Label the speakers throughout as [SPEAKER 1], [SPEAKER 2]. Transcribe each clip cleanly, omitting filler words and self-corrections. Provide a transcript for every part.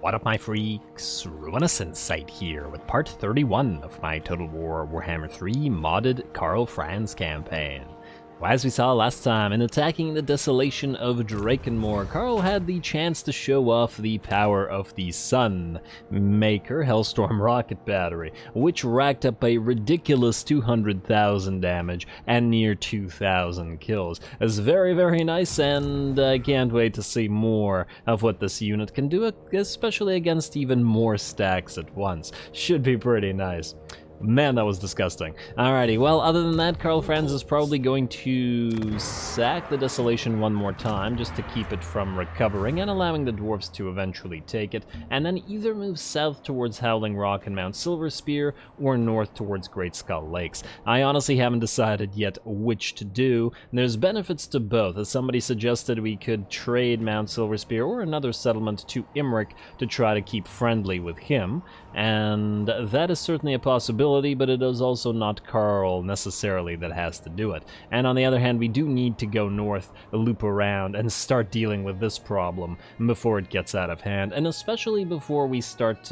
[SPEAKER 1] What up, my freaks? RuinousInsight here with part 31 of my Total Warhammer 3 modded Karl Franz campaign. As we saw last time, in attacking the desolation of Drakenmore, Karl had the chance to show off the power of the Sun Maker Hellstorm rocket battery, which racked up a ridiculous 200,000 damage and near 2,000 kills. It's very, very nice, and I can't wait to see more of what this unit can do, especially against even more stacks at once. Should be pretty nice. Man, that was disgusting. Alrighty, well, other than that, Karl Franz is probably going to sack the Desolation one more time, just to keep it from recovering and allowing the dwarves to eventually take it, and then either move south towards Howling Rock and Mount Silverspear, or north towards Great Skull Lakes. I honestly haven't decided yet which to do. There's benefits to both, as somebody suggested we could trade Mount Silverspear or another settlement to Imric to try to keep friendly with him, and that is certainly a possibility, but it is also not Karl necessarily that has to do it. And on the other hand, we do need to go north, loop around, and start dealing with this problem before it gets out of hand, and especially before we start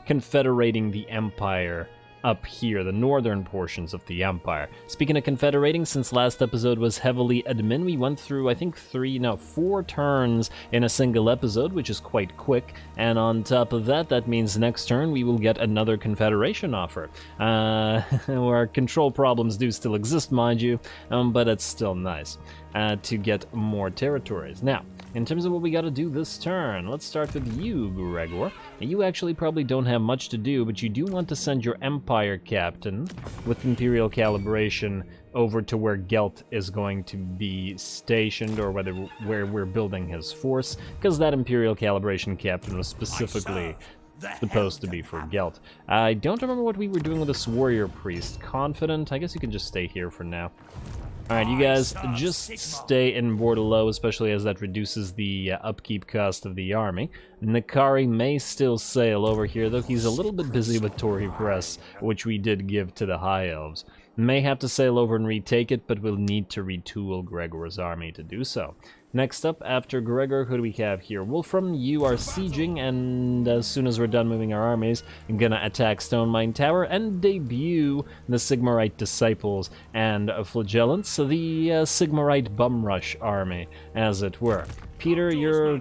[SPEAKER 1] confederating the Empire up here, the northern portions of the Empire. Speaking of confederating, since last episode was heavily admin, we went through, I think, 4 turns in a single episode, which is quite quick, and on top of that, that means next turn we will get another confederation offer. Our control problems do still exist, mind you, but it's still nice to get more territories. Now, in terms of what we gotta do this turn, let's start with you, Gregor. You actually probably don't have much to do, but you do want to send your Empire Captain with Imperial Calibration over to where Gelt is going to be stationed, or where we're building his force, because that Imperial Calibration Captain was specifically supposed to be for Gelt. I don't remember what we were doing with this Warrior Priest. Confident? I guess you can just stay here for now. Alright, you guys just stay in Bordello, especially as that reduces the upkeep cost of the army. Nakari may still sail over here, though he's a little bit busy with Tory Press, which we did give to the High Elves. May have to sail over and retake it, but we'll need to retool Gregor's army to do so. Next up, after Gregor, who do we have here? Wolfram, you are sieging, and as soon as we're done moving our armies, I'm gonna attack Stone Mine Tower and debut the Sigmarite Disciples and Flagellants, the Sigmarite Bum Rush army, as it were. Peter, you're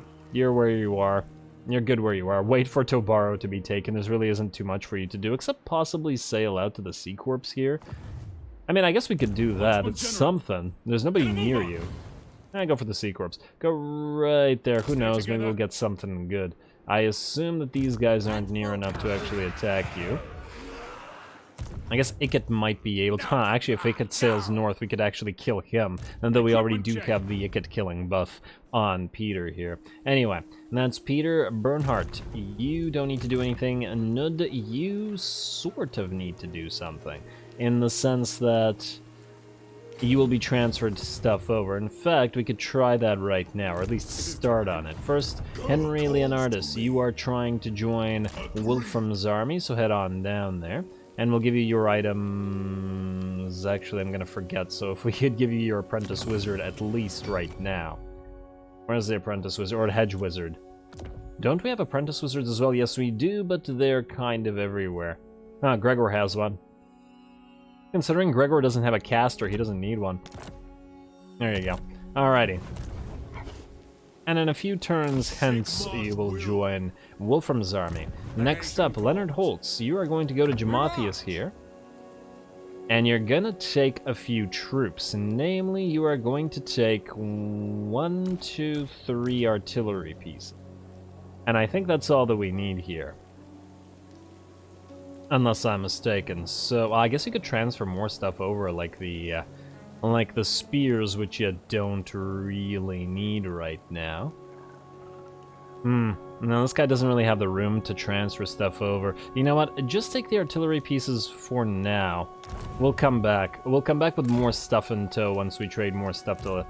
[SPEAKER 1] where you are. You're good where you are. Wait for Tobaro to be taken. There really isn't too much for you to do, except possibly sail out to the Sea Corps here. I mean, I guess we could do that. It's something. There's nobody near you. I go for the Sea Corps. Go right there. Who knows? Maybe we'll get something good. I assume that these guys aren't near enough to actually attack you. I guess Ikit might be able to. Actually, if Ikit sails north, we could actually kill him. And though we already do have the Ikit killing buff on Peter here. Anyway, that's Peter. Bernhardt, you don't need to do anything. Nud, you sort of need to do something. In the sense that you will be transferred stuff over. In fact, we could try that right now, or at least start on it. First, Henry Leonardus, you are trying to join Wolfram's army, so head on down there. And we'll give you your items. Actually, I'm gonna forget, so if we could give you your Apprentice Wizard at least right now. Where's the Apprentice Wizard? Or Hedge Wizard? Don't we have Apprentice Wizards as well? Yes, we do, but they're kind of everywhere. Ah, Gregor has one. Considering Gregor doesn't have a caster, he doesn't need one. There you go. Alrighty. And in a few turns hence, you will join Wolfram's army. Next up, Leonard Holtz. You are going to go to Jamathius here. And you're gonna take a few troops. Namely, you are going to take 1, 2, 3 artillery pieces. And I think that's all that we need here. Unless I'm mistaken. So, I guess you could transfer more stuff over, like the spears, which you don't really need right now. No, this guy doesn't really have the room to transfer stuff over. You know what? Just take the artillery pieces for now. We'll come back. We'll come back with more stuff in tow once we trade more stuff to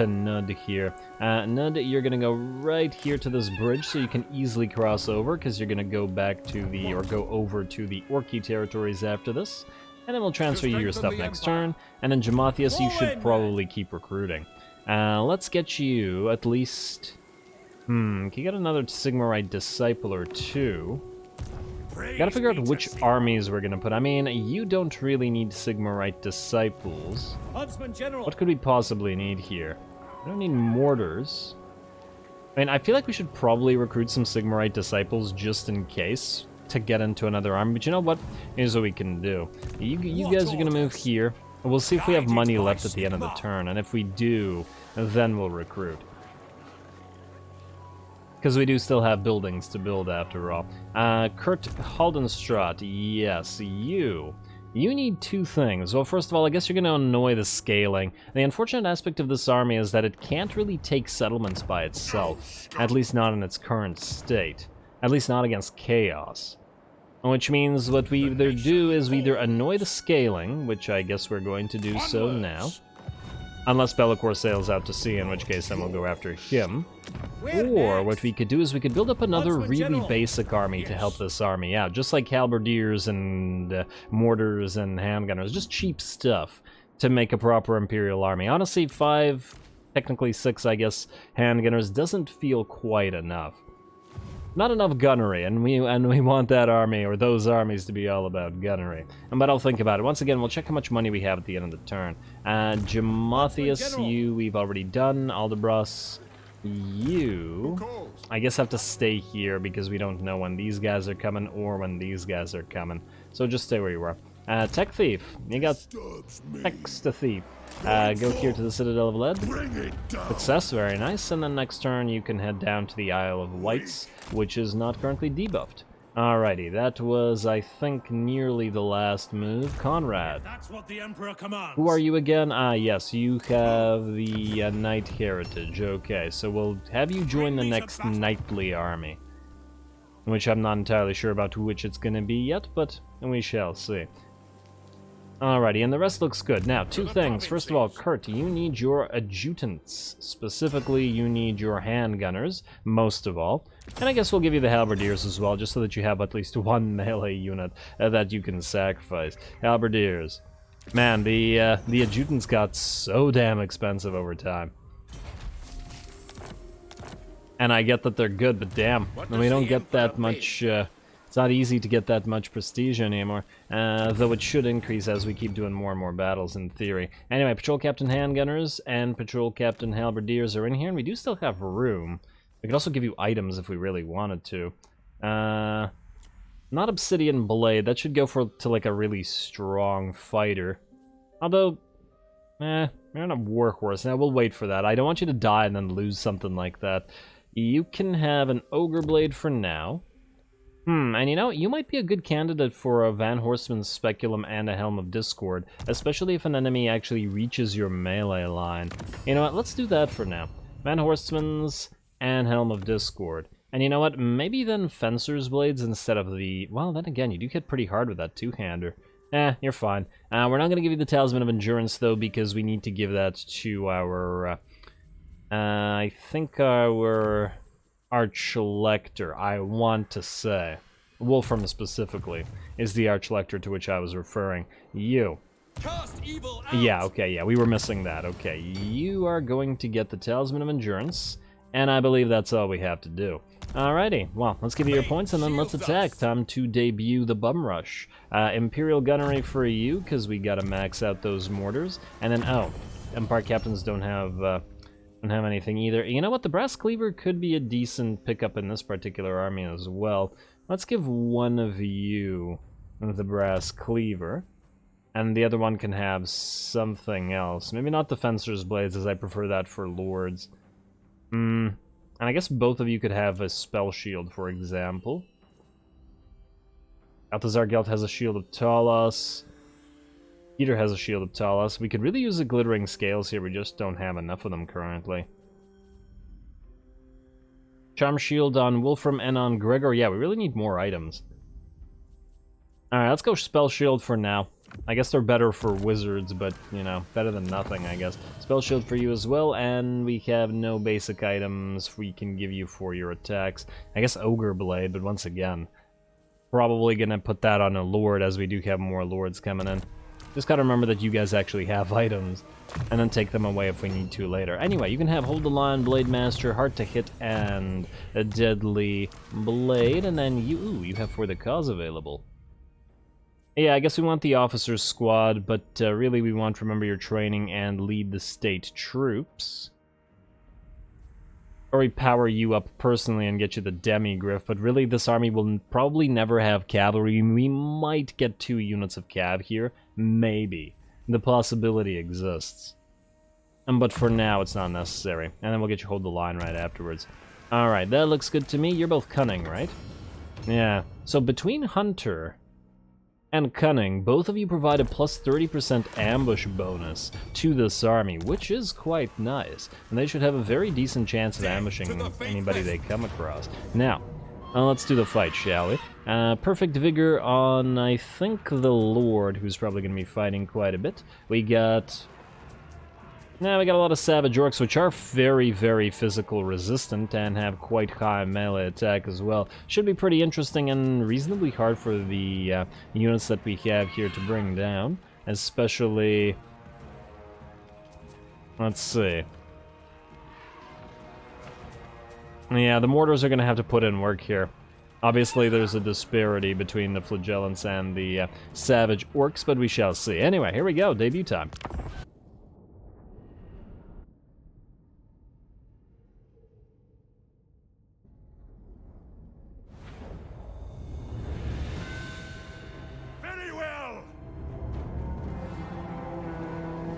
[SPEAKER 1] Nud here. Nud, you're gonna go right here to this bridge so you can easily cross over, because you're gonna go back to the, or go over to the Orky territories after this. And then we'll transfer you your stuff next turn. And then Jamathius, you should probably keep recruiting. Let's get you at least Can you get another Sigmarite Disciple or two? Gotta figure out which armies we're gonna put. I mean, you don't really need Sigmarite Disciples. What could we possibly need here? I don't need mortars. I mean, I feel like we should probably recruit some Sigmarite Disciples just in case to get into another army. But you know what? Here's what we can do. You guys are gonna move here. We'll see if we have money left at the end of the turn. And if we do, then we'll recruit. Because we do still have buildings to build after all. Kurt Haldenstraat, yes, you need two things. Well, first of all, I guess you're going to annoy the scaling. The unfortunate aspect of this army is that it can't really take settlements by itself, at least not in its current state. At least not against chaos. Which means what we either do is we either annoy the scaling, which I guess we're going to do so now. Unless Bellicor sails out to sea, in which case then we'll go after him. Or what we could do is we could build up another really basic army to help this army out. Just like halberdiers and mortars and handgunners. Just cheap stuff to make a proper Imperial army. Honestly, 5, technically 6, I guess, handgunners doesn't feel quite enough. Not enough gunnery, and we want that army, or those armies, to be all about gunnery. But I'll think about it. Once again, we'll check how much money we have at the end of the turn. Jamathius, you, we've already done. Aldebras, you, I guess have to stay here, because we don't know when these guys are coming, or when these guys are coming. So just stay where you are. Tech Thief, you got Text to Thief. Go here to the Citadel of Lead. Success, very nice. And then next turn you can head down to the Isle of Wights, which is not currently debuffed. Alrighty, that was, I think, nearly the last move. Conrad.
[SPEAKER 2] That's what the Emperor commands.
[SPEAKER 1] Who are you again? Yes, you have the Knight Heritage. Okay, so we'll have you join the next knightly army. Which I'm not entirely sure about which it's going to be yet, but we shall see. Alrighty, and the rest looks good. Now, two things. First of all, Kurt, you need your adjutants. Specifically, you need your handgunners, most of all. And I guess we'll give you the halberdiers as well, just so that you have at least one melee unit that you can sacrifice. Halberdiers. Man, the adjutants got so damn expensive over time. And I get that they're good, but damn, we don't get that much... It's not easy to get that much prestige anymore, though it should increase as we keep doing more and more battles in theory. Anyway, Patrol Captain Handgunners and Patrol Captain Halberdiers are in here, and we do still have room. We could also give you items if we really wanted to. Not Obsidian Blade, that should go to like a really strong fighter. Although, you're not a Warhorse. Now, we'll wait for that. I don't want you to die and then lose something like that. You can have an Ogre Blade for now. And you know, you might be a good candidate for a Van Horstman's Speculum and a Helm of Discord, especially if an enemy actually reaches your melee line. You know what, let's do that for now. Van Horstman's and Helm of Discord. And you know what, maybe then Fencer's Blades instead of the... Well, then again, you do hit pretty hard with that two-hander. You're fine. We're not going to give you the Talisman of Endurance, though, because we need to give that to our... I think our... Archlector, I want to say. Wolfram specifically is the Archlector to which I was referring. You.
[SPEAKER 2] Cast evil out.
[SPEAKER 1] Yeah, okay, yeah, we were missing that. Okay, you are going to get the Talisman of Endurance, and I believe that's all we have to do. Alrighty, well, let's give you your points and then let's attack. Time to debut the Bum Rush. Imperial Gunnery for you, because we gotta max out those mortars. And then, oh, Empire Captains don't have anything either. You know what? The Brass Cleaver could be a decent pickup in this particular army as well. Let's give one of you the Brass Cleaver. And the other one can have something else. Maybe not the Fencer's Blades, as I prefer that for Lords. And I guess both of you could have a Spell Shield, for example. Balthazar Gelt has a Shield of Talos. Peter has a Shield of Talos. We could really use the Glittering Scales here, we just don't have enough of them currently. Charm Shield on Wolfram and on Gregor. Yeah, we really need more items. Alright, let's go Spell Shield for now. I guess they're better for wizards, but, you know, better than nothing, I guess. Spell Shield for you as well, and we have no basic items we can give you for your attacks. I guess Ogre Blade, but once again, probably gonna put that on a Lord, as we do have more Lords coming in. Just gotta remember that you guys actually have items, and then take them away if we need to later. Anyway, you can have Hold the Line, Blade Master, Hard to Hit, and a Deadly Blade, and then you have For the Cause available. Yeah, I guess we want the Officer's Squad, but really we want Remember Your Training and Lead the State Troops. Or we power you up personally and get you the Demi-Griff, but really this army will probably never have cavalry. We might get 2 units of cav here, maybe. The possibility exists. But for now, it's not necessary. And then we'll get you Hold the Line right afterwards. Alright, that looks good to me. You're both Cunning, right? Yeah. So between Hunter and Cunning, both of you provide a plus 30% ambush bonus to this army, which is quite nice. And they should have a very decent chance of ambushing anybody they come across. Now, let's do the fight, shall we? Perfect Vigor on, I think, the Lord, who's probably going to be fighting quite a bit. We got a lot of Savage Orcs, which are very, very physical resistant and have quite high melee attack as well. Should be pretty interesting and reasonably hard for the units that we have here to bring down. Especially... let's see. Yeah, the mortars are going to have to put in work here. Obviously, there's a disparity between the Flagellants and the Savage Orcs, but we shall see. Anyway, here we go, debut time.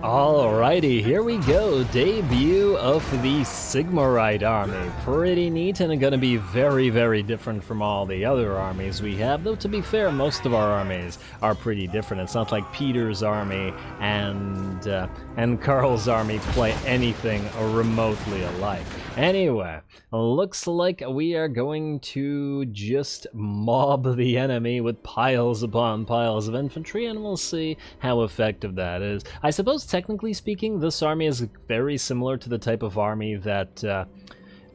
[SPEAKER 1] Alrighty, here we go. Debut of the Sigmarite army. Pretty neat and gonna be very, very different from all the other armies we have. Though, to be fair, most of our armies are pretty different. It's not like Peter's army and Karl's army play anything remotely alike. Anyway, looks like we are going to just mob the enemy with piles upon piles of infantry, and we'll see how effective that is. I suppose, technically speaking, this army is very similar to the type of army that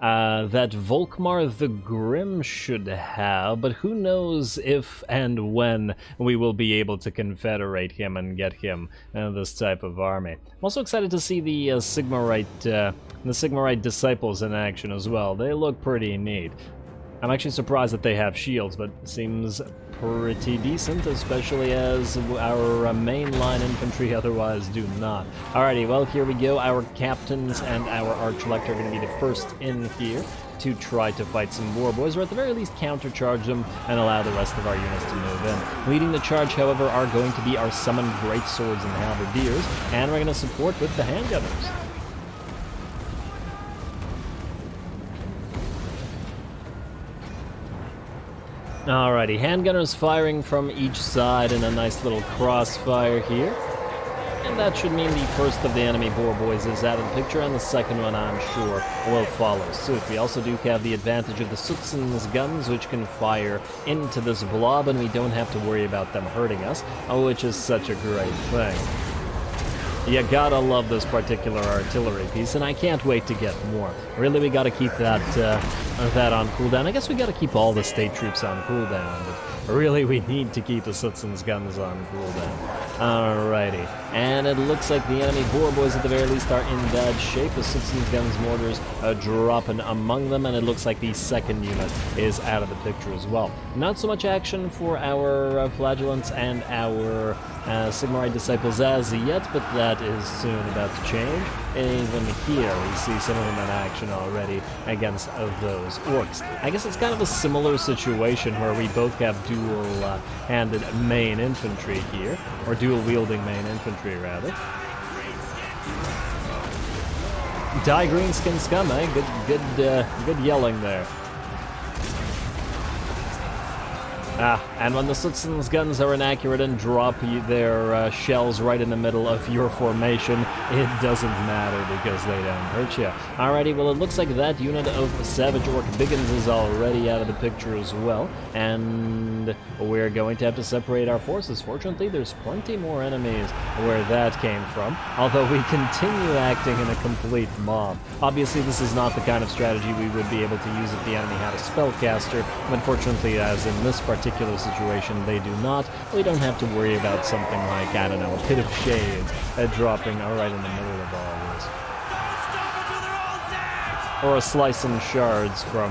[SPEAKER 1] that Volkmar the Grim should have, but who knows if and when we will be able to confederate him and get him this type of army. I'm also excited to see the Sigmarite disciples in action as well. They look pretty neat. I'm actually surprised that they have shields, but seems pretty decent, especially as our mainline infantry otherwise do not. Alrighty, well, here we go. Our captains and our arch-elect are going to be the first in here to try to fight some war boys, or at the very least countercharge them and allow the rest of our units to move in. Leading the charge, however, are going to be our summoned greatswords and halberdiers, and we're going to support with the handgunners. Alrighty, handgunners firing from each side in a nice little crossfire here. And that should mean the first of the enemy boar boys is out of the picture, and the second one, I'm sure, will follow suit. We also do have the advantage of the Sutzen's guns, which can fire into this blob, and we don't have to worry about them hurting us, which is such a great thing. You gotta love this particular artillery piece, and I can't wait to get more. Really, we gotta keep that on cooldown. I guess we gotta keep all the state troops on cooldown, but really we need to keep the Sutzen's guns on cooldown. Alrighty, and it looks like the enemy boar boys at the very least are in bad shape. The Sutzen's guns mortars are dropping among them, and it looks like the second unit is out of the picture as well. Not so much action for our Flagellants and our Sigmarite disciples as yet, but that is soon about to change. Even here, we see some of them in action already against those orcs. I guess it's kind of a similar situation where we both have dual-handed main infantry here, or dual-wielding main infantry, rather. Die Greenskin Scum, eh? Good yelling there. And when the Sutzen's guns are inaccurate and drop their shells right in the middle of your formation, it doesn't matter because they don't hurt you. Alrighty, well, it looks like that unit of Savage Orc Biggins is already out of the picture as well, and we're going to have to separate our forces. Fortunately, there's plenty more enemies where that came from, although we continue acting in a complete mob. Obviously, this is not the kind of strategy we would be able to use if the enemy had a spellcaster, but fortunately, as in this particular particular situation they do not. We don't have to worry about something like, I don't know, a pit of shades dropping right in the middle of all this. Or a slice and shards from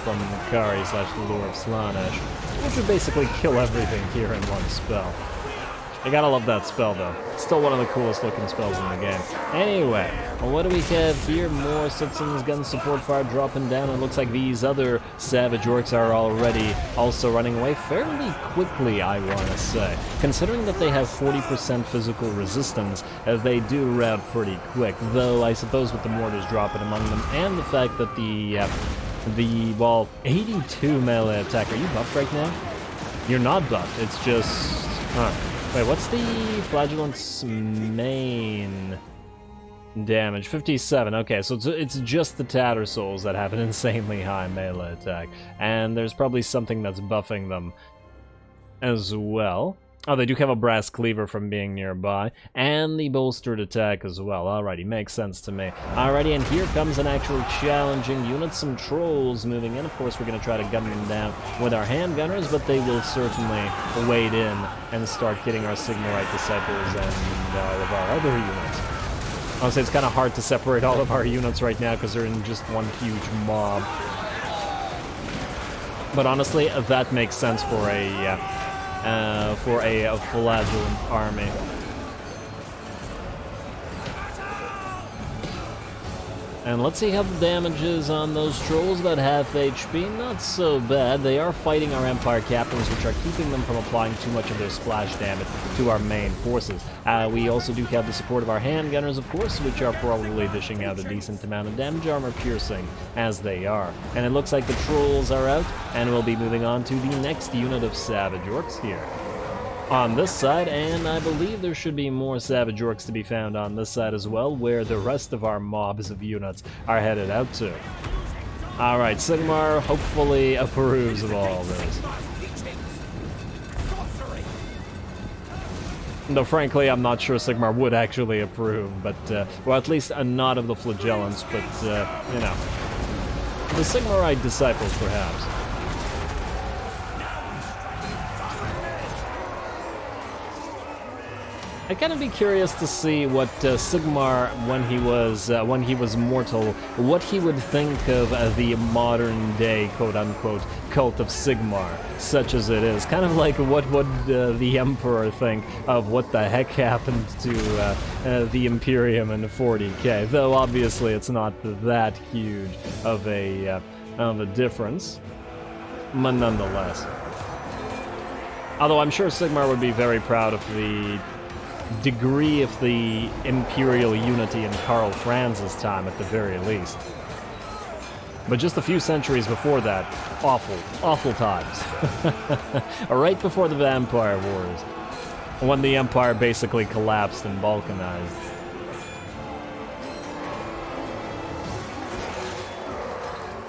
[SPEAKER 1] Makari / the Lure of Slanesh, which would basically kill everything here in one spell. I gotta love that spell, though. Still one of the coolest looking spells in the game. Anyway, what do we have here? More citizens gun support fire dropping down. It looks like these other Savage Orcs are already also running away fairly quickly, I want to say. Considering that they have 40% physical resistance, they do rout pretty quick. Though, I suppose with the mortars dropping among them, and the fact that well, 82 melee attack. Are you buffed right now? You're not buffed. It's just... Huh. Wait, what's the Flagellant's main damage? 57, okay, so it's just the Tattersouls that have an insanely high melee attack. And there's probably something that's buffing them as well. Oh, they do have a Brass Cleaver from being nearby, and the Bolstered Attack as well. Alrighty, makes sense to me. Alrighty, and here comes an actual challenging unit. Some Trolls moving in. Of course, we're going to try to gun them down with our handgunners, but they will certainly wade in and start getting our Sigmarite Disciples and all of our other units. Honestly, it's kind of hard to separate all of our units right now because they're in just one huge mob. But honestly, that makes sense for a flagellant army. And let's see how the damage is on those Trolls. About half HP, not so bad. They are fighting our Empire Captains, which are keeping them from applying too much of their splash damage to our main forces. We also do have the support of our handgunners, of course, which are probably dishing out a decent amount of damage, armor piercing as they are. And it looks like the Trolls are out, and we'll be moving on to the next unit of Savage Orcs here on this side, and I believe there should be more Savage Orcs to be found on this side as well, where the rest of our mobs of units are headed out to. Alright, Sigmar hopefully approves of all this. Though frankly, I'm not sure Sigmar would actually approve, but, well, at least not of the Flagellants, but, you know, the Sigmarite Disciples, perhaps. I'd kind of be curious to see what Sigmar, when he was mortal, what he would think of the modern-day, quote-unquote, cult of Sigmar, such as it is. Kind of like what would the Emperor think of what the heck happened to the Imperium in 40k, though obviously it's not that huge of a difference, but nonetheless. Although I'm sure Sigmar would be very proud of the degree of the imperial unity in Karl Franz's time, at the very least. But just a few centuries before that, awful times. Right before the Vampire Wars, when the Empire basically collapsed and balkanized.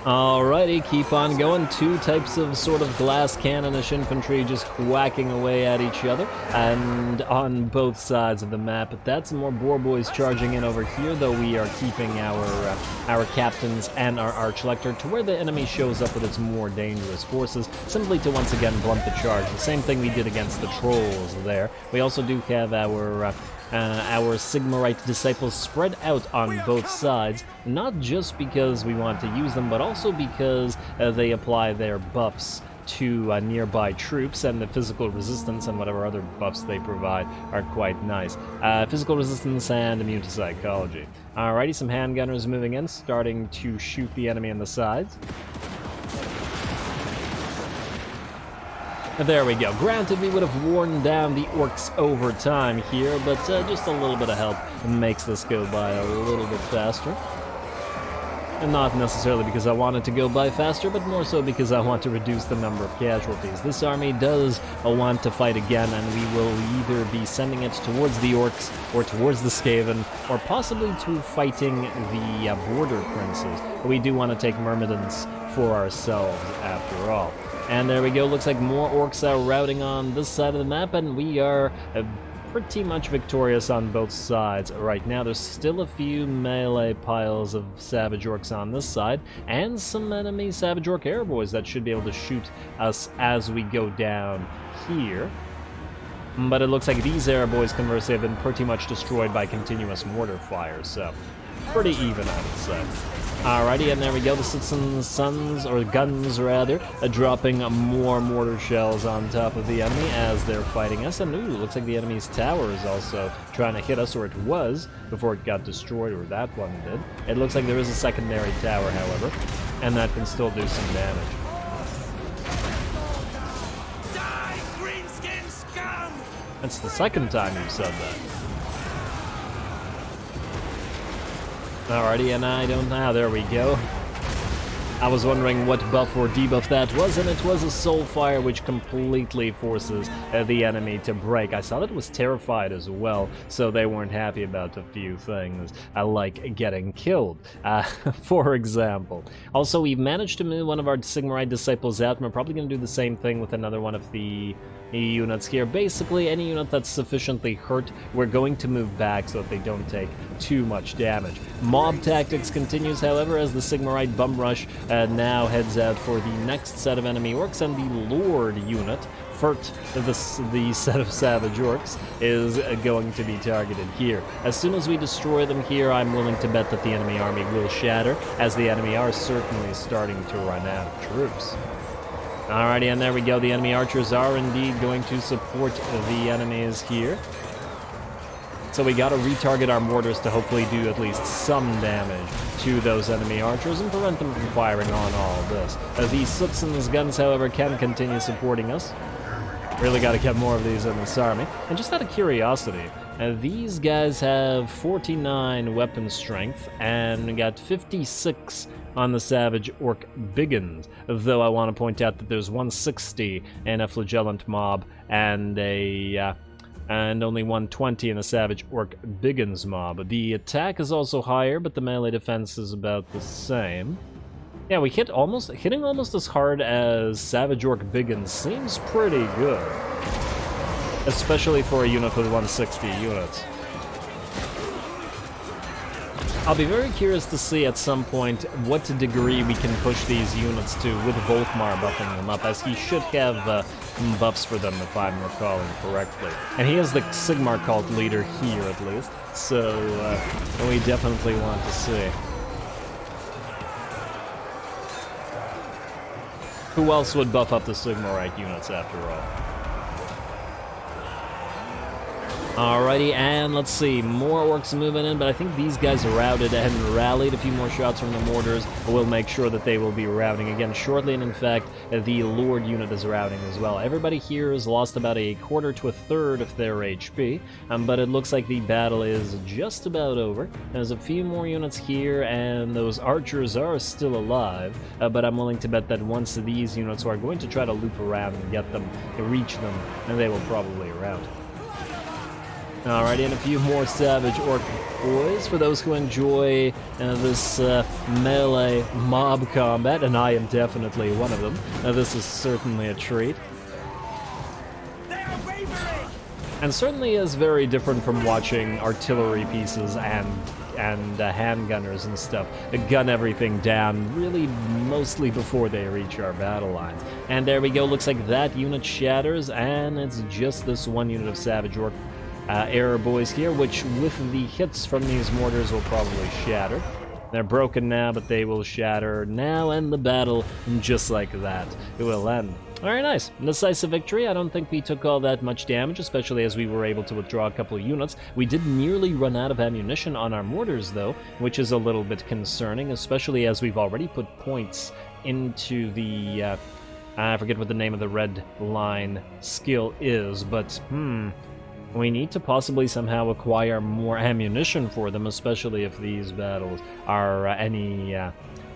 [SPEAKER 1] Alrighty, keep on going. Two types of sort of glass cannonish infantry just whacking away at each other, and on both sides of the map. But that's more boar boys charging in over here, though we are keeping our captains and our arch-lector to where the enemy shows up with its more dangerous forces, simply to once again blunt the charge. The same thing we did against the Trolls there. We also do have our Sigmarite Disciples spread out on both sides, not just because we want to use them, but also because they apply their buffs to nearby troops, and the physical resistance and whatever other buffs they provide are quite nice. Physical resistance and immune to psychology. Alrighty, some handgunners moving in, starting to shoot the enemy in the sides. There we go. Granted, we would have worn down the orcs over time here, but just a little bit of help makes this go by a little bit faster. And not necessarily because I want it to go by faster, but more so because I want to reduce the number of casualties. This army does want to fight again, and we will either be sending it towards the orcs, or towards the Skaven, or possibly to fighting the Border Princes. We do want to take Myrmidons for ourselves, after all. And there we go, looks like more orcs are routing on this side of the map, and we are pretty much victorious on both sides right now. There's still a few melee piles of Savage Orcs on this side, and some enemy Savage Orc Airboys that should be able to shoot us as we go down here. But it looks like these Airboys, conversely, have been pretty much destroyed by continuous mortar fire, so pretty even, I would say. Alrighty, and there we go, the Citizen Sons, or Guns rather, dropping more mortar shells on top of the enemy as they're fighting us. And ooh, looks like the enemy's tower is also trying to hit us, or it was, before it got destroyed, or that one did. It looks like there is a secondary tower, however, and that can still do some damage.
[SPEAKER 2] Die, greenskin scum!
[SPEAKER 1] That's the second time you've said that. Alrighty, and I don't know. There we go. I was wondering what buff or debuff that was, and it was a Soul Fire, which completely forces the enemy to break. I saw that it was Terrified as well, so they weren't happy about a few things, like getting killed, for example. Also, we've managed to move one of our Sigmarite disciples out, and we're probably going to do the same thing with another one of the units here. Basically, any unit that's sufficiently hurt, we're going to move back so that they don't take too much damage. Mob tactics continues, however, as the Sigmarite Bum Rush now heads out for the next set of enemy orcs, and the Lord unit, Furt, the set of Savage Orcs, is going to be targeted here. As soon as we destroy them here, I'm willing to bet that the enemy army will shatter, as the enemy are certainly starting to run out of troops. Alrighty, and there we go. The enemy archers are indeed going to support the enemies here. So we gotta retarget our mortars to hopefully do at least some damage to those enemy archers and prevent them from firing on all of this. The Citizens Guns, however, can continue supporting us. Really gotta get more of these in this army. And just out of curiosity, these guys have 49 weapon strength and got 56 on the Savage Orc Biggins, though I want to point out that there's 160 in a Flagellant Mob and only 120 in a Savage Orc Biggins Mob. The attack is also higher, but the melee defense is about the same. Yeah, we hitting almost as hard as Savage Orc Biggins seems pretty good, especially for a unit with 160 units. I'll be very curious to see at some point what degree we can push these units to with Volkmar buffing them up, as he should have buffs for them if I'm recalling correctly. And he is the Sigmar cult leader here at least, so we definitely want to see. Who else would buff up the Sigmarite units after all? Alrighty, and let's see, more orcs moving in, but I think these guys are routed and rallied. A few more shots from the mortars will make sure that they will be routing again shortly, and in fact, the Lord unit is routing as well. Everybody here has lost about a quarter to a third of their HP, but it looks like the battle is just about over. There's a few more units here, and those archers are still alive, but I'm willing to bet that once these units are going to try to loop around and get them, reach them, and they will probably rout. Alrighty, and a few more Savage Orc boys for those who enjoy this melee mob combat, and I am definitely one of them. This is certainly a treat.
[SPEAKER 2] They are wavering!
[SPEAKER 1] And certainly is very different from watching artillery pieces and handgunners and stuff gun everything down really mostly before they reach our battle lines. And there we go, looks like that unit shatters, and it's just this one unit of Savage Orc Air Boys here, which with the hits from these mortars will probably shatter. They're broken now, but they will shatter now, and the battle, just like that, it will end. Alright, nice. Decisive victory. I don't think we took all that much damage, especially as we were able to withdraw a couple of units. We did nearly run out of ammunition on our mortars, though, which is a little bit concerning, especially as we've already put points into the, I forget what the name of the red line skill is, but, we need to possibly somehow acquire more ammunition for them, especially if these battles are any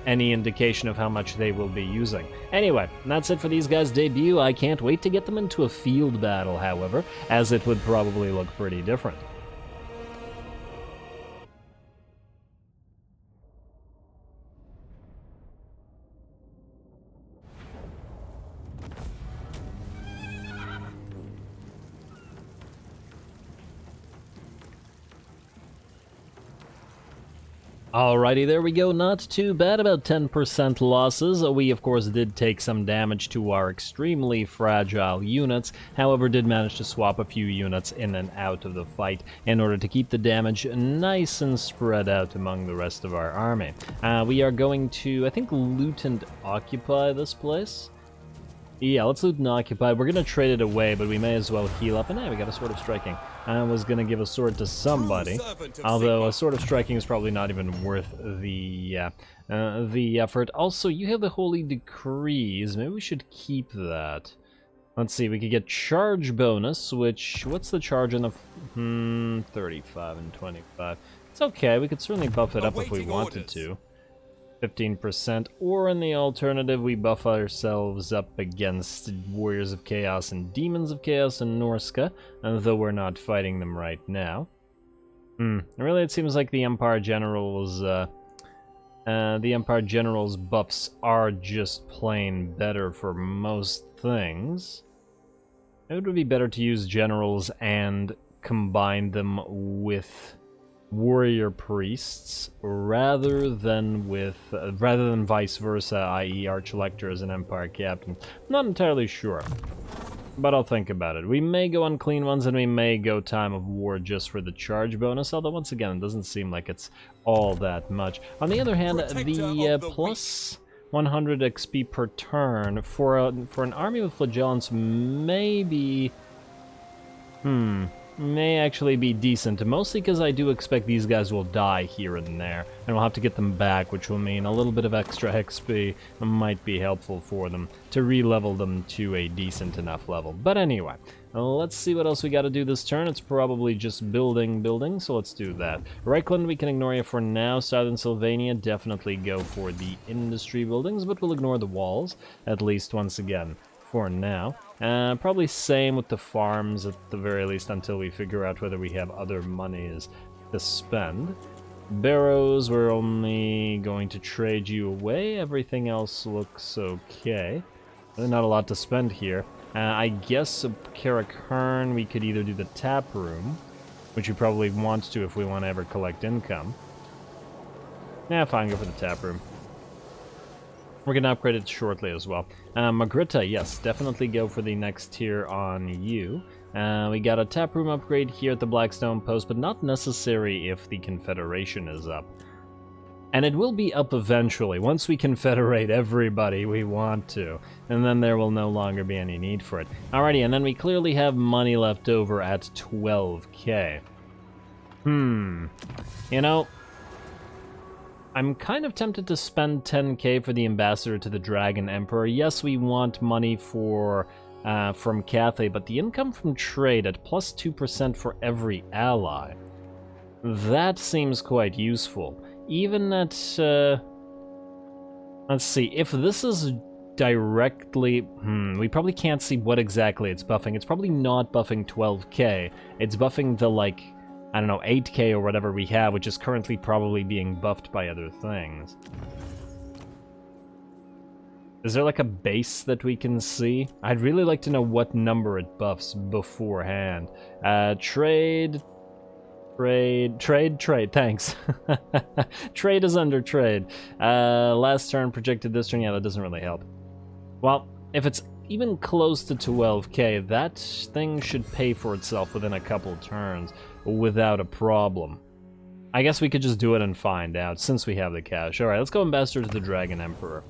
[SPEAKER 1] indication of how much they will be using. Anyway, that's it for these guys' debut. I can't wait to get them into a field battle, however, as it would probably look pretty different. Alrighty, there we go. Not too bad, about 10% losses. We, of course, did take some damage to our extremely fragile units, however, did manage to swap a few units in and out of the fight in order to keep the damage nice and spread out among the rest of our army. We are going to, I think, loot and occupy this place. Yeah, let's loot and occupy. We're going to trade it away, but we may as well heal up. And hey, we got a Sword of Striking. I was going to give a sword to somebody, although a Sword of Striking is probably not even worth the effort. Also, you have the Holy Decrees. Maybe we should keep that. Let's see, we could get charge bonus, which, what's the charge on the... 35 and 25. It's okay, we could certainly buff it up if we wanted to. 15%, or in the alternative, we buff ourselves up against Warriors of Chaos and Demons of Chaos and Norska, though we're not fighting them right now. Really, it seems like the Empire General's buffs are just plain better for most things. It would be better to use generals and combine them with warrior priests rather than vice versa, i.e. arch-electors and empire captains. Not entirely sure, but I'll think about it. We may go on clean ones and we may go time of war just for the charge bonus, although once again it doesn't seem like it's all that much. On the other hand, the plus 100 XP per turn for an army with flagellants may actually be decent, mostly because I do expect these guys will die here and there, and we'll have to get them back, which will mean a little bit of extra XP might be helpful for them to re-level them to a decent enough level. But anyway, let's see what else we got to do this turn. It's probably just building, so let's do that. Reikland, we can ignore you for now. Southern Sylvania, definitely go for the industry buildings, but we'll ignore the walls, at least once again, for now. Probably same with the farms at the very least until we figure out whether we have other monies to spend. Barrows, we're only going to trade you away. Everything else looks okay. Really not a lot to spend here. I guess Karakern, we could either do the tap room, which we probably want to if we want to ever collect income. Yeah, fine, go for the tap room. We're going to upgrade it shortly as well. Magritta, yes, definitely go for the next tier on you. We got a taproom upgrade here at the Blackstone Post, but not necessary if the Confederation is up. And it will be up eventually, once we confederate everybody we want to. And then there will no longer be any need for it. Alrighty, and then we clearly have money left over at 12k. You know, I'm kind of tempted to spend 10k for the Ambassador to the Dragon Emperor. Yes, we want money for from Cathay, but the income from trade at plus 2% for every ally, that seems quite useful. Even at, let's see, if this is directly, we probably can't see what exactly it's buffing. It's probably not buffing 12k. It's buffing the, like, I don't know, 8k or whatever we have, which is currently probably being buffed by other things. Is there like a base that we can see? I'd really like to know what number it buffs beforehand. Trade, thanks. Trade is under trade. Last turn projected this turn, yeah, that doesn't really help. Well, if it's even close to 12k, that thing should pay for itself within a couple turns without a problem. I guess we could just do it and find out, since we have the cash. Alright, let's go Ambassador to the Dragon Emperor.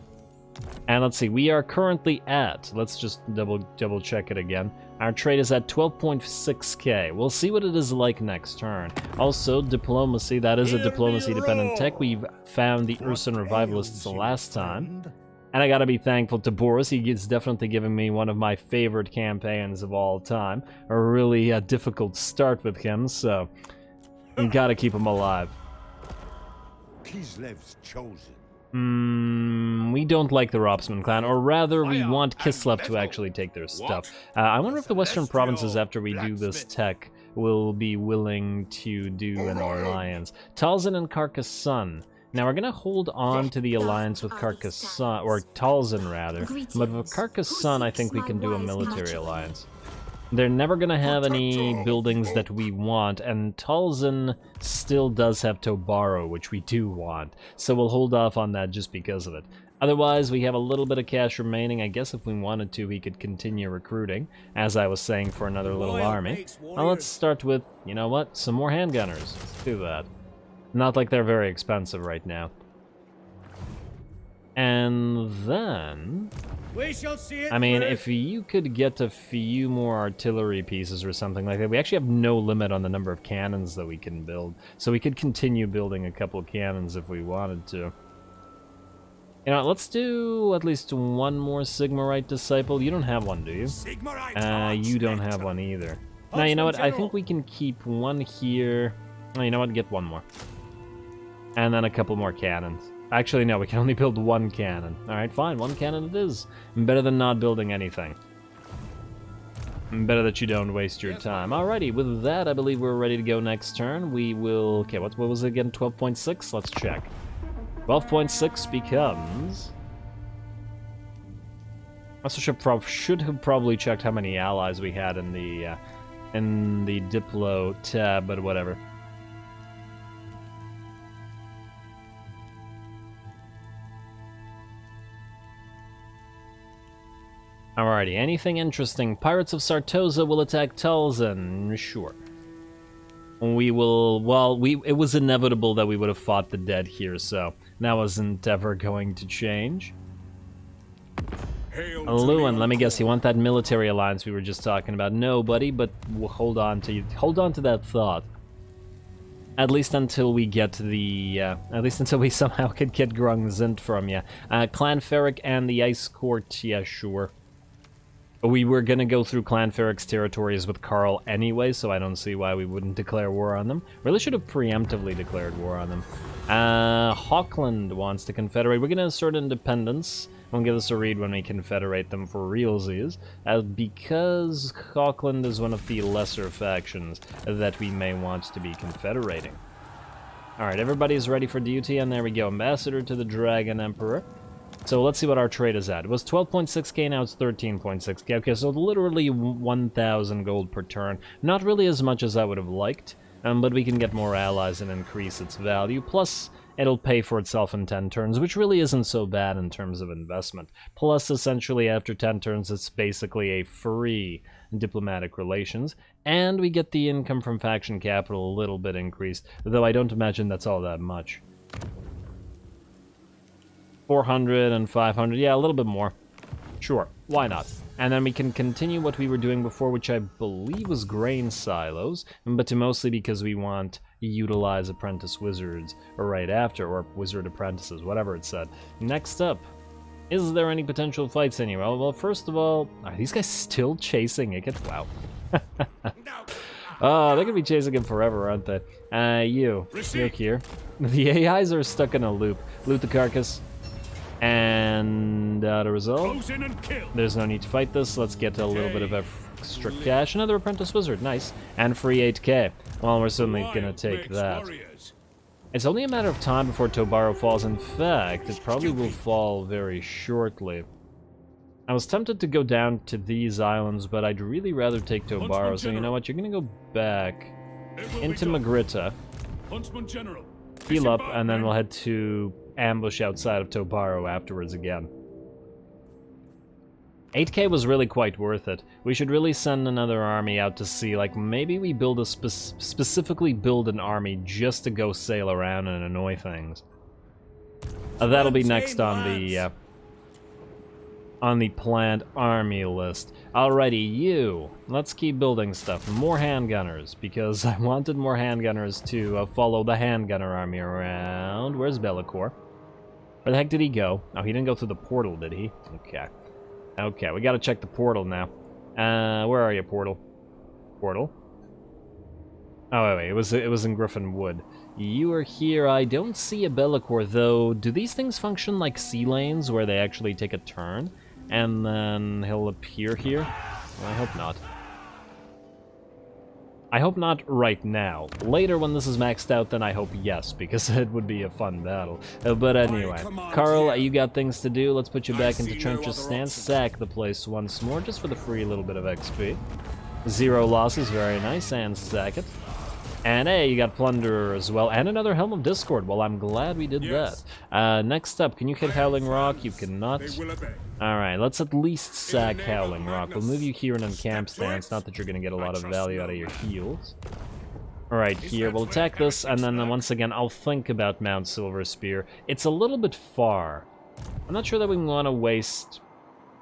[SPEAKER 1] And let's see, we are currently at, let's just double check it again. Our trade is at 12.6k. We'll see what it is like next turn. Also, diplomacy, that is a diplomacy-dependent tech. We've found the Urson Revivalists the last time. And I gotta be thankful to Boris. He is definitely giving me one of my favorite campaigns of all time. A really difficult start with him, so you gotta keep him alive.
[SPEAKER 3] Kislev's chosen.
[SPEAKER 1] We don't like the Ropsman clan, or rather, we want Kislev to actually take their stuff. I wonder if the Western provinces, after we do this tech, will be willing to do an alliance. Talzin and Carcassonne. Now, we're going to hold on to the alliance with Carcassonne, or Talzin rather, but with Carcassonne, I think we can do a military alliance. They're never gonna have any buildings that we want, and Talzin still does have Tobaro, which we do want, so we'll hold off on that just because of it. Otherwise, we have a little bit of cash remaining. I guess if we wanted to, we could continue recruiting, as I was saying, for another little army. Now let's start with, you know what, some more handgunners. Let's do that. Not like they're very expensive right now. And then...
[SPEAKER 2] We shall see it
[SPEAKER 1] I mean,
[SPEAKER 2] through.
[SPEAKER 1] if you could get a few more artillery pieces or something like that, we actually have no limit on the number of cannons that we can build. So we could continue building a couple of cannons if we wanted to. You know, let's do at least one more Sigmarite Disciple. You don't have one, do you?
[SPEAKER 2] Sigmarite
[SPEAKER 1] You don't have one either. Now, you know what? I think we can keep one here. Oh, you know what? Get one more. And then a couple more cannons. Actually, no, we can only build one cannon. Alright, fine, one cannon it is. Better than not building anything. Better that you don't waste your time. Alrighty, with that, I believe we're ready to go next turn. We will... Okay, what was it again? 12.6? Let's check. 12.6 becomes... I should have probably checked how many allies we had in the Diplo tab, but whatever. Alrighty, anything interesting? Pirates of Sartosa will attack Talzin. Sure. We will... Well, it was inevitable that we would have fought the dead here, so that wasn't ever going to change. Lewin, let me guess, you want that military alliance we were just talking about? No, buddy, but we'll hold on to that thought. At least until we get to the... at least until we somehow could get Grung Zint from you. Clan Ferric and the Ice Court, yeah, sure. We were gonna go through Clan Ferric's territories with Karl anyway, so I don't see why we wouldn't declare war on them. Really should have preemptively declared war on them. Hawkland wants to confederate. We're gonna assert independence. Won't give us a read when we confederate them for realsies, because Hawkland is one of the lesser factions that we may want to be confederating. Alright, everybody's ready for duty, and there we go. Ambassador to the Dragon Emperor. So let's see what our trade is at. It was 12.6k, now it's 13.6k. Okay, so literally 1,000 gold per turn. Not really as much as I would have liked, but we can get more allies and increase its value. Plus, it'll pay for itself in 10 turns, which really isn't so bad in terms of investment. Plus, essentially, after 10 turns, it's basically a free diplomatic relations. And we get the income from faction capital a little bit increased, though I don't imagine that's all that much. 400 and 500, yeah, a little bit more. Sure, why not? And then we can continue what we were doing before, which I believe was grain silos, but mostly because we want to utilize apprentice wizards right after, or wizard apprentices, whatever it said. Next up, is there any potential fights anywhere? Well, first of all, are these guys still chasing it? Wow. Oh, they're gonna be chasing him forever, aren't they? You, look here. The AIs are stuck in a loop. Loot the carcass. And the result, there's no need to fight this. Let's get a little bit of extra cash. Another apprentice wizard, nice. And free 8k. Well, we're certainly gonna take that. It's only a matter of time before Tobaro falls. In fact, it probably will fall very shortly. I was tempted to go down to these islands, but I'd really rather take Tobaro. So you know what, you're gonna go back into Magritta, heal up, and then we'll head to ambush outside of Tobaro afterwards again. 8k was really quite worth it. We should really send another army out to sea. Like, maybe we build a specifically build an army just to go sail around and annoy things. That'll be next on the planned army list. Alrighty, you. Let's keep building stuff. More handgunners, because I wanted more handgunners to follow the handgunner army around. Where's Bellicor? Where the heck did he go? Oh, he didn't go through the portal, did he? Okay. Okay, we gotta check the portal now. Where are you, portal? Portal? Oh, wait, it was in Griffin Wood. You are here. I don't see a Bellicor, though. Do these things function like sea lanes, where they actually take a turn? And then he'll appear here? Well, I hope not. I hope not right now. Later, when this is maxed out, then I hope yes, because it would be a fun battle. But anyway, Karl, you got things to do. Let's put you back into Trench's stance. Sack the place once more, just for the free little bit of XP. 0 losses, very nice, and sack it. And hey, you got Plunderer as well, and another Helm of Discord. Well, I'm glad we did that. Next up, can you hit Howling Rock? You cannot. Alright, let's at least sack Howling Rock. We'll move you here in a camp stance, not that you're going to get a lot of value out of your heals. Alright, here, we'll attack this, and then once again, I'll think about Mount Silver Spear. It's a little bit far. I'm not sure that we want to waste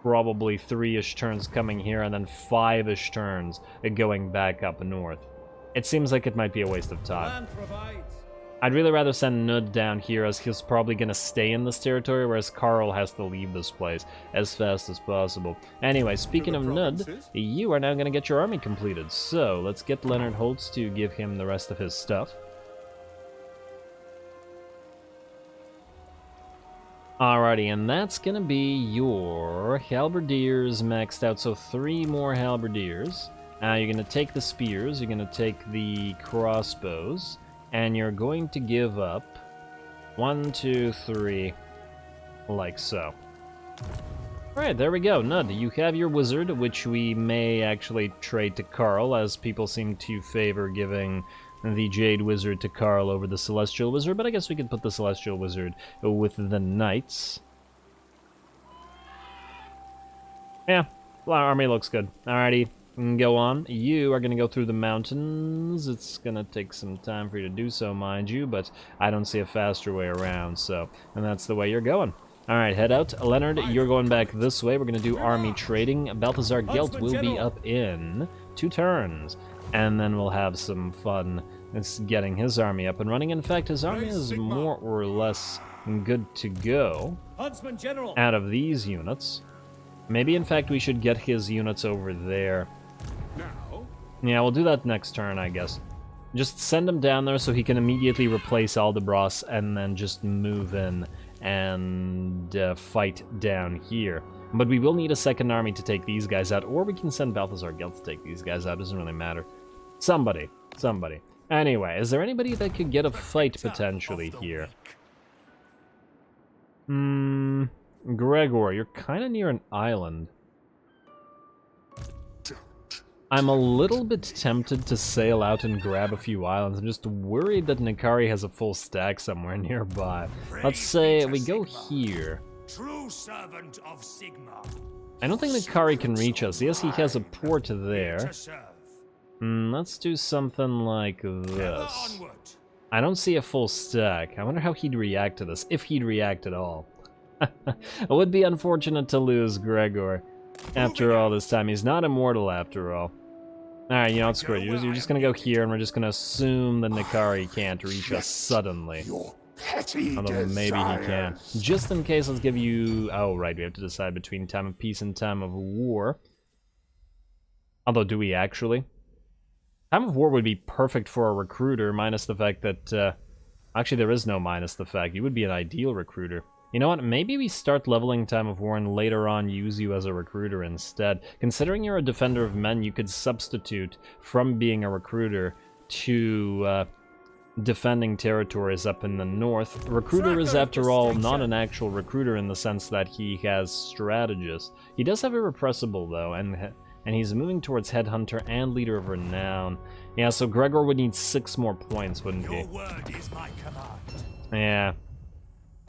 [SPEAKER 1] probably 3-ish turns coming here, and then 5-ish turns going back up north. It seems like it might be a waste of time. I'd really rather send Nud down here, as he's probably going to stay in this territory, whereas Karl has to leave this place as fast as possible. Anyway, speaking of Nud, you are now going to get your army completed. So, let's get Leonard Holtz to give him the rest of his stuff. Alrighty, and that's going to be your halberdiers maxed out, so 3 more halberdiers. You're going to take the spears, you're going to take the crossbows, and you're going to give up 1, 2, 3, like so. Alright, there we go. Nud, you have your wizard, which we may actually trade to Karl, as people seem to favor giving the Jade Wizard to Karl over the Celestial Wizard, but I guess we could put the Celestial Wizard with the Knights. Yeah, well, our army looks good. Alrighty. Go on. You are going to go through the mountains. It's going to take some time for you to do so, mind you, but I don't see a faster way around, so, and that's the way you're going. Alright, head out. Leonard, you're going back this way. We're going to do army trading. Balthazar Gelt will be up in 2 turns, and then we'll have some fun getting his army up and running. In fact, his army is more or less good to go out of these units. Maybe, in fact, we should get his units over there. Yeah, we'll do that next turn, I guess. Just send him down there so he can immediately replace Aldebras and then just move in and fight down here. But we will need a second army to take these guys out, or we can send Balthazar Gelt to take these guys out. Doesn't really matter. Somebody. Anyway, is there anybody that could get a fight potentially here? Gregor, you're kind of near an island. I'm a little bit tempted to sail out and grab a few islands. I'm just worried that Nikari has a full stack somewhere nearby. Let's say we go here.
[SPEAKER 2] True servant of Sigmar.
[SPEAKER 1] I don't think Nikari can reach us. Yes, he has a port there. Let's do something like this. I don't see a full stack. I wonder how he'd react to this, if he'd react at all. It would be unfortunate to lose Gregor after all this time. He's not immortal after all. Alright, you know what, screw it. You're just gonna go here and we're just gonna assume that Nikari can't reach us suddenly. Although maybe he can. Just in case, let's give you... Oh, right, we have to decide between time of peace and time of war. Although, do we actually? Time of war would be perfect for a recruiter, minus the fact that... Actually, there is no minus the fact. You would be an ideal recruiter. You know what, maybe we start leveling Time of War and later on use you as a recruiter instead. Considering you're a defender of men, you could substitute from being a recruiter to defending territories up in the north. Recruiter is, after all, not an actual recruiter in the sense that he has strategist. He does have Irrepressible, though, and he's moving towards Headhunter and Leader of Renown. Yeah, so Gregor would need 6 more points, wouldn't he?
[SPEAKER 2] Your word is my command.
[SPEAKER 1] Yeah.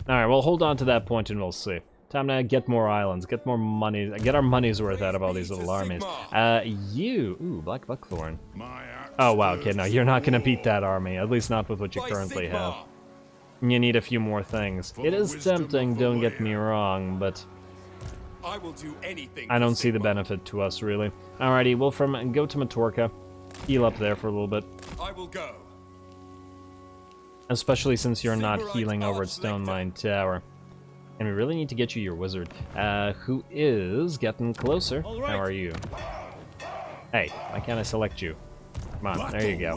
[SPEAKER 1] Alright, well, hold on to that point and we'll see. Time to get more islands, get more money, get our money's worth out of all these little armies. Ooh, Black Buckthorn. Oh, wow, okay, no, you're not gonna beat that army, at least not with what you currently have. You need a few more things. It is tempting, don't get me wrong, but I don't see the benefit to us, really. Alrighty, well, go to Matorka, heal up there for a little bit.
[SPEAKER 3] I will go.
[SPEAKER 1] Especially since you're not healing over at Stone Mine Tower. And we really need to get you your wizard, who is getting closer. How are you? Hey, why can't I select you? Come on, there you go.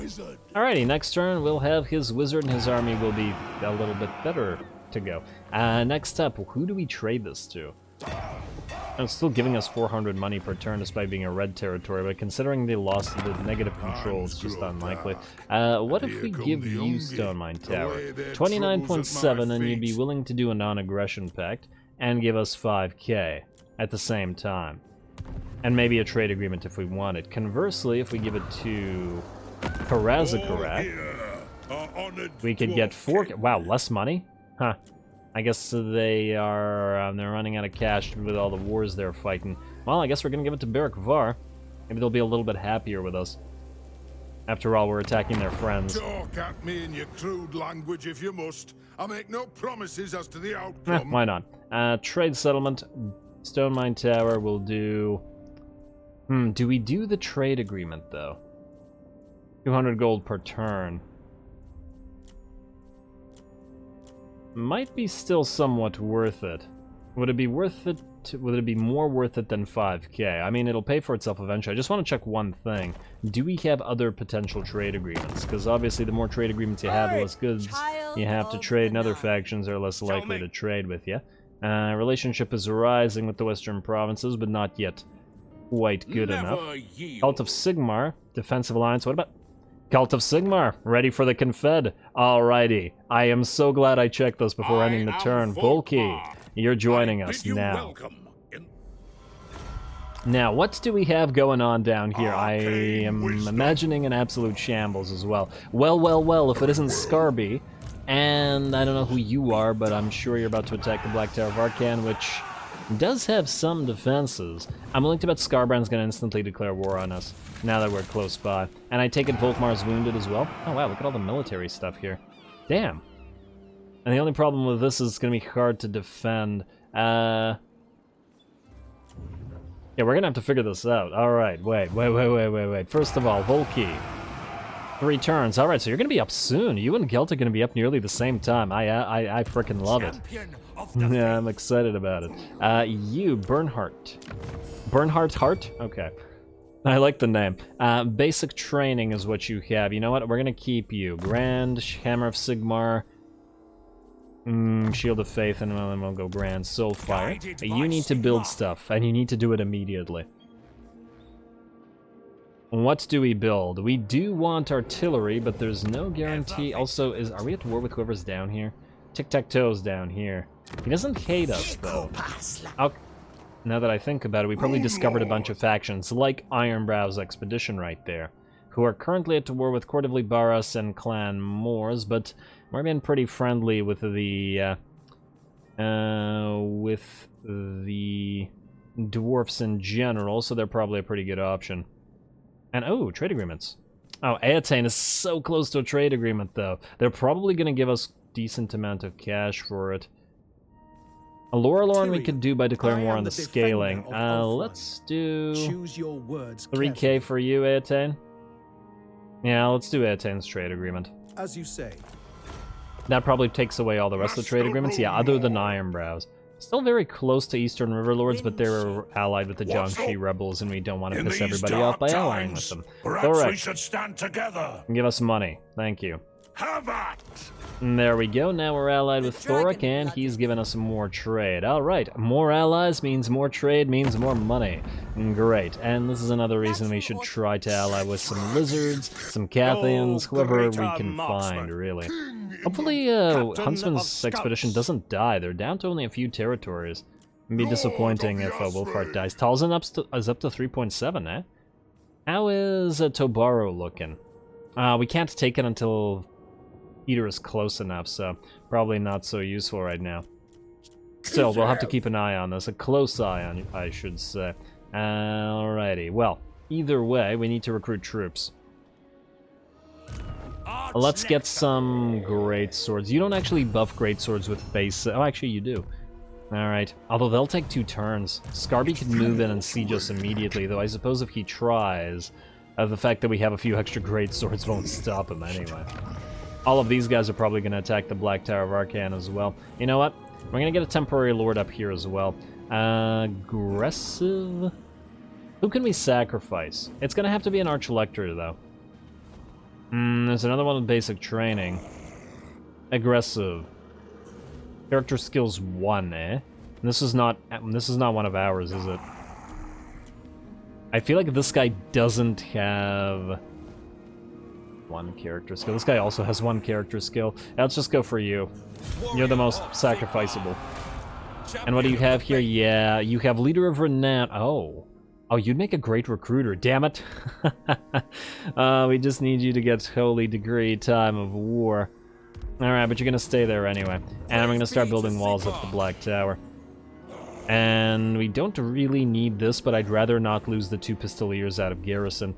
[SPEAKER 1] Alrighty, next turn we'll have his wizard and his army will be a little bit better to go. Next up, who do we trade this to? It's still giving us 400 money per turn despite being a red territory, but considering they lost the negative control, it's just unlikely. What if we give you Stone Mine Tower? 29.7, and you'd be willing to do a non-aggression pact, and give us 5k at the same time. And maybe a trade agreement if we want it. Conversely, if we give it to Karazakarak, we could get 4... Wow, less money? Huh. I guess they are... they're running out of cash with all the wars they're fighting. Well, I guess we're gonna give it to Barak Var. Maybe they'll be a little bit happier with us. After all, we're attacking their friends.
[SPEAKER 3] Talk at me in your crude language if you must. I make no promises as to the outcome.
[SPEAKER 1] Why not? Trade settlement, Stone Mine Tower will do... do we do the trade agreement, though? 200 gold per turn. Might be still somewhat worth it. Would it be worth it? Would it be more worth it than 5k? I mean, it'll pay for itself eventually. I just want to check one thing. Do we have other potential trade agreements? Because obviously the more trade agreements you have, the less goods you have to trade, and other factions are less likely to trade with you. Relationship is rising with the western provinces, but not yet quite good enough. Cult of Sigmar, defensive alliance. What about Cult of Sigmar? Ready for the Confed. Alrighty. I am so glad I checked those before ending the turn. Volky, you're joining us now. Now, what do we have going on down here? I am imagining an absolute shambles as well. Well, if it isn't Scarby, and I don't know who you are, but I'm sure you're about to attack the Black Tower of Arcan, which does have some defenses. I'm willing to bet Scarbrand's gonna instantly declare war on us, now that we're close by. And I take it Volkmar's wounded as well? Oh wow, look at all the military stuff here. Damn. And the only problem with this is it's gonna be hard to defend. Yeah, we're gonna have to figure this out. Alright, wait. First of all, Volky. 3 turns. Alright, so you're gonna be up soon. You and Gelt are gonna be up nearly the same time. I frickin' love it. Yeah, I'm excited about it. You, Bernhardt. Bernhardt Hart? Okay. I like the name. Basic training is what you have. You know what? We're gonna keep you. Grand, Hammer of Sigmar, Shield of Faith, and then we'll go Grand Soulfire. You need to build stuff, and you need to do it immediately. What do we build? We do want artillery, but there's no guarantee. Also, are we at war with whoever's down here? Tic-Tac-Toe's down here. He doesn't hate us, though. Now that I think about it, we probably discovered a bunch of factions, like Ironbrow's expedition right there, who are currently at war with Court of Libaras and Clan Moors, but we're being pretty friendly with the dwarfs in general, so they're probably a pretty good option. And, oh, trade agreements. Oh, Eataine is so close to a trade agreement, though. They're probably going to give us decent amount of cash for it. A Lorelorn we could do by declaring war on the scaling. Let's do 3k for you, Eataine. Yeah, let's do Eataine's trade agreement.
[SPEAKER 4] As you say.
[SPEAKER 1] That probably takes away all the rest of the trade agreements. Yeah, other than Ironbrows. Still very close to Eastern Riverlords, but they're allied with the Jiangxi rebels, and we don't want to piss everybody off by allying with them.
[SPEAKER 2] Perhaps we should stand together.
[SPEAKER 1] Give us money. Thank you.
[SPEAKER 2] Have at!
[SPEAKER 1] And there we go. Now we're allied with Thorik, and he's given us more trade. Alright, more allies means more trade, means more money. Great. And this is another reason we should try to ally with some lizards, some Cathians, whoever we can find, really. Hopefully, Huntsman's expedition doesn't die. They're down to only a few territories. It'd be disappointing if Wolfheart dies. Talzin is up to 3.7, eh? How is Tobaro looking? We can't take it until Eater is close enough, so probably not so useful right now. Still, we'll have to keep an eye on this. A close eye on, I should say. Alrighty, well, either way, we need to recruit troops. Let's get some great swords. You don't actually buff great swords with base... Oh, actually, you do. Alright. Although they'll take 2 turns. Scarby could move in and siege us immediately, though I suppose if he tries, the fact that we have a few extra great swords won't stop him anyway. All of these guys are probably going to attack the Black Tower of Arcan as well. You know what? We're going to get a temporary lord up here as well. Aggressive? Who can we sacrifice? It's going to have to be an Archlector, though. There's another one with basic training. Aggressive. Character skills 1, eh? This is not one of ours, is it? I feel like this guy doesn't have 1 character skill. This guy also has 1 character skill. Let's just go for you. You're the most sacrificable. And what do you have here? Yeah, you have Leader of Renown. Oh. Oh, you'd make a great recruiter, damn it. We just need you to get Holy Degree Time of War. Alright, but you're gonna stay there anyway. And I'm gonna start building walls up the Black Tower. And we don't really need this, but I'd rather not lose the 2 Pistoliers out of garrison.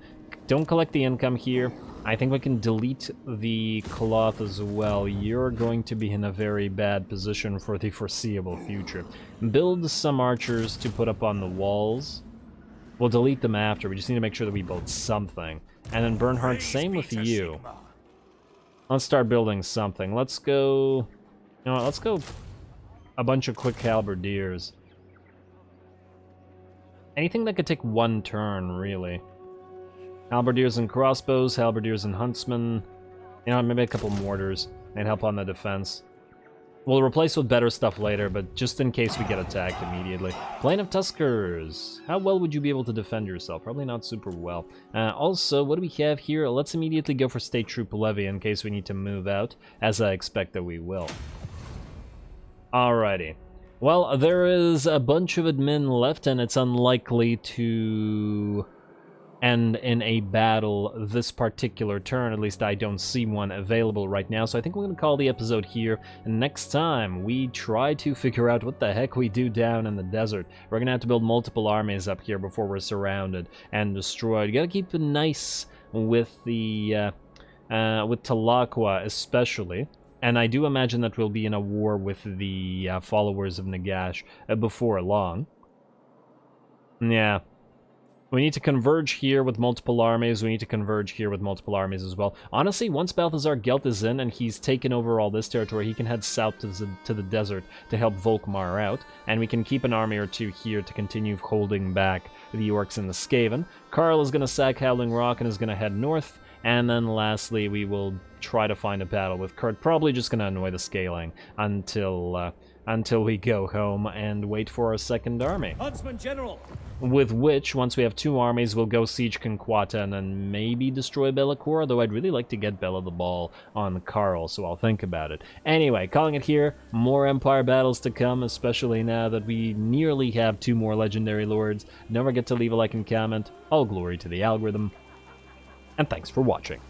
[SPEAKER 1] Don't collect the income here. I think we can delete the cloth as well. You're going to be in a very bad position for the foreseeable future. Build some archers to put up on the walls. We'll delete them after. We just need to make sure that we build something. And then Bernhard, same with you. Let's start building something. Let's go... You know what, let's go a bunch of quick halberdiers. Anything that could take 1 turn, really. Halberdiers and crossbows, halberdiers and huntsmen. You know, maybe a couple mortars. They'd help on the defense. We'll replace with better stuff later, but just in case we get attacked immediately. Plain of Tuskers. How well would you be able to defend yourself? Probably not super well. Also, what do we have here? Let's immediately go for State Troop Levy in case we need to move out, as I expect that we will. Alrighty. Well, there is a bunch of admin left, and it's unlikely to end in a battle this particular turn. At least I don't see one available right now, so I think we're going to call the episode here. And next time, we try to figure out what the heck we do down in the desert. We're going to have to build multiple armies up here before we're surrounded and destroyed. You got to keep it nice with the with Talaqua especially. And I do imagine that we'll be in a war with the followers of Nagash before long. Yeah. We need to converge here with multiple armies. We need to converge here with multiple armies as well. Honestly, once Balthazar Gelt is in and he's taken over all this territory, he can head south to the desert to help Volkmar out. And we can keep an army or 2 here to continue holding back the orcs in the Skaven. Karl is going to sack Howling Rock and is going to head north. And then lastly, we will try to find a battle with Kurt. Probably just going to annoy the scaling until we go home and wait for our second army.
[SPEAKER 4] Huntsman General!
[SPEAKER 1] With which, once we have 2 armies, we'll go siege Conquata and then maybe destroy Be'lakor, though I'd really like to get Bella the Ball on Karl, so I'll think about it. Anyway, calling it here, more Empire battles to come, especially now that we nearly have 2 more Legendary Lords. Don't forget to leave a like and comment. All glory to the algorithm, and thanks for watching.